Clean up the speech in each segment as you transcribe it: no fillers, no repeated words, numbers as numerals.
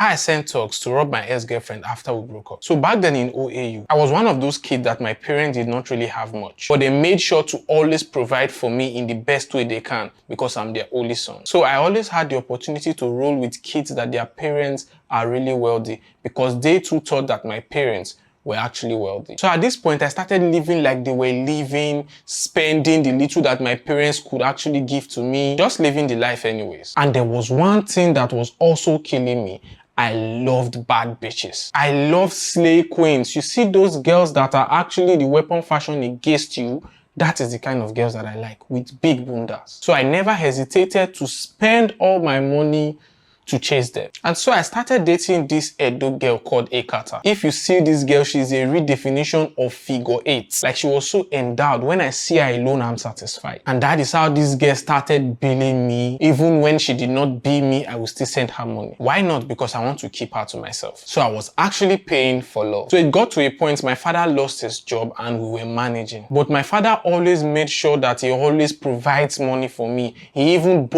How I sent talks to rob my ex-girlfriend after we broke up. So back then in OAU, I was one of those kids that my parents did not really have much, but they made sure to always provide for me in the best way they can because I'm their only son. So I always had the opportunity to roll with kids that their parents are really wealthy because they too thought that my parents were actually wealthy. So at this point, I started living like they were living, spending the little that my parents could actually give to me, just living the life anyways. And there was one thing that was also killing me. I loved bad bitches. I loved slay queens. You see those girls that are actually the weapon fashion against you? That is the kind of girls that I like, with big bundas. So I never hesitated to spend all my money to chase them. And so I started dating this Edo girl called Ekata. If you see this girl, she's a redefinition of figure 8. Like, she was so endowed. When I see her alone, I'm satisfied. And that is how this girl started billing me. Even when she did not bill me, I would still send her money. Why not? Because I want to keep her to myself. So I was actually paying for love. So it got to a point my father lost his job and we were managing. But my father always made sure that he always provides money for me. He even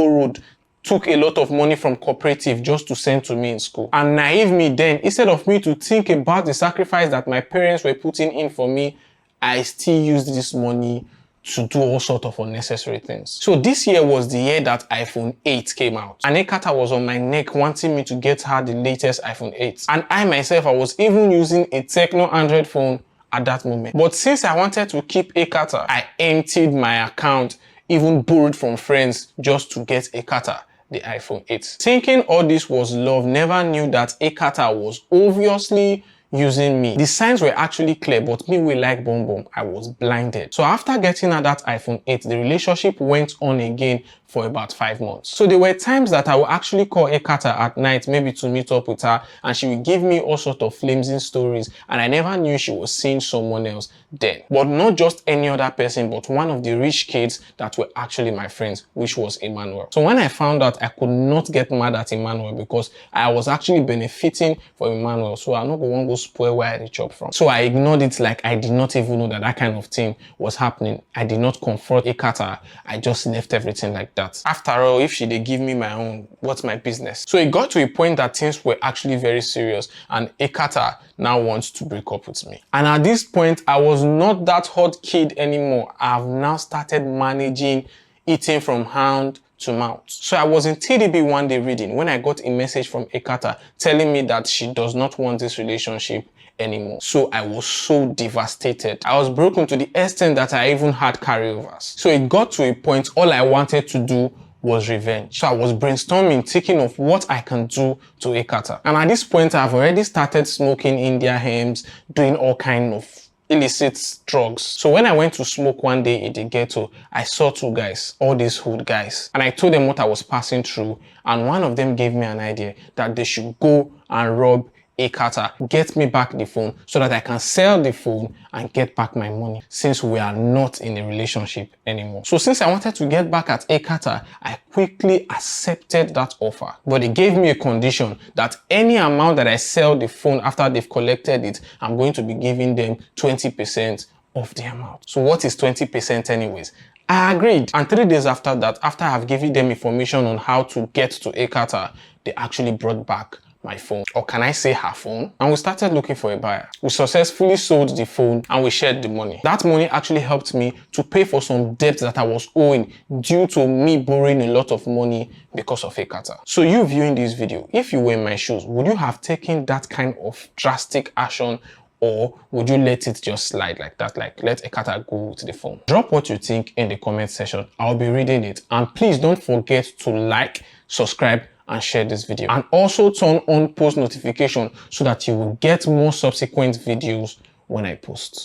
took a lot of money from cooperative just to send to me in school. And naive me then, instead of me to think about the sacrifice that my parents were putting in for me, I still used this money to do all sorts of unnecessary things. So this year was the year that iPhone 8 came out. And Ekata was on my neck wanting me to get her the latest iPhone 8. And I myself, I was even using a Tecno Android phone at that moment. But since I wanted to keep Ekata, I emptied my account, even borrowed from friends just to get Ekata the iPhone 8. Thinking all this was love, never knew that Ekata was obviously using me. The signs were actually clear, but me, we like Boom Boom. I was blinded. So after getting her that iPhone 8, the relationship went on again for about 5 months. So there were times that I would actually call Ekata at night, maybe to meet up with her, and she would give me all sorts of flimsy stories, and I never knew she was seeing someone else then. But not just any other person, but one of the rich kids that were actually my friends, which was Emmanuel. So when I found out, I could not get mad at Emmanuel because I was actually benefiting from Emmanuel. So I'm not going to go spoil where I reach up from. So I ignored it like I did not even know that that kind of thing was happening. I did not confront Ekata. I just left everything like that. After all, if she did give me my own, what's my business? So it got to a point that things were actually very serious and Ekata now wants to break up with me. And at this point, I was not that hot kid anymore. I've now started managing eating from hand to mouth. So I was in TDB one day reading when I got a message from Ekata telling me that she does not want this relationship anymore. So I was so devastated. I was broken to the extent that I even had carryovers. So it got to a point all I wanted to do was revenge. So I was brainstorming, thinking of what I can do to Ekata. And at this point, I've already started smoking India hems, doing all kind of illicit drugs. So when I went to smoke one day in the ghetto, I saw 2 guys, all these hood guys, and I told them what I was passing through, and one of them gave me an idea that they should go and rob Ekata, get me back the phone so that I can sell the phone and get back my money, since we are not in a relationship anymore. So since I wanted to get back at Ekata, I quickly accepted that offer. But they gave me a condition that any amount that I sell the phone after they've collected it, I'm going to be giving them 20% of the amount. So what is 20% anyways? I agreed. And 3 days after that, after I've given them information on how to get to Ekata, they actually brought back my phone, or can I say her phone, and we started looking for a buyer. We successfully sold the phone and we shared the money. That money actually helped me to pay for some debt that I was owing due to me borrowing a lot of money because of Ekata. So you viewing this video, if you were in my shoes, would you have taken that kind of drastic action, or would you let it just slide like that, like let Ekata go with the phone? Drop what you think in the comment section. I'll be reading it, and please don't forget to like, subscribe, and share this video, and also turn on post notification so that you will get more subsequent videos when I post.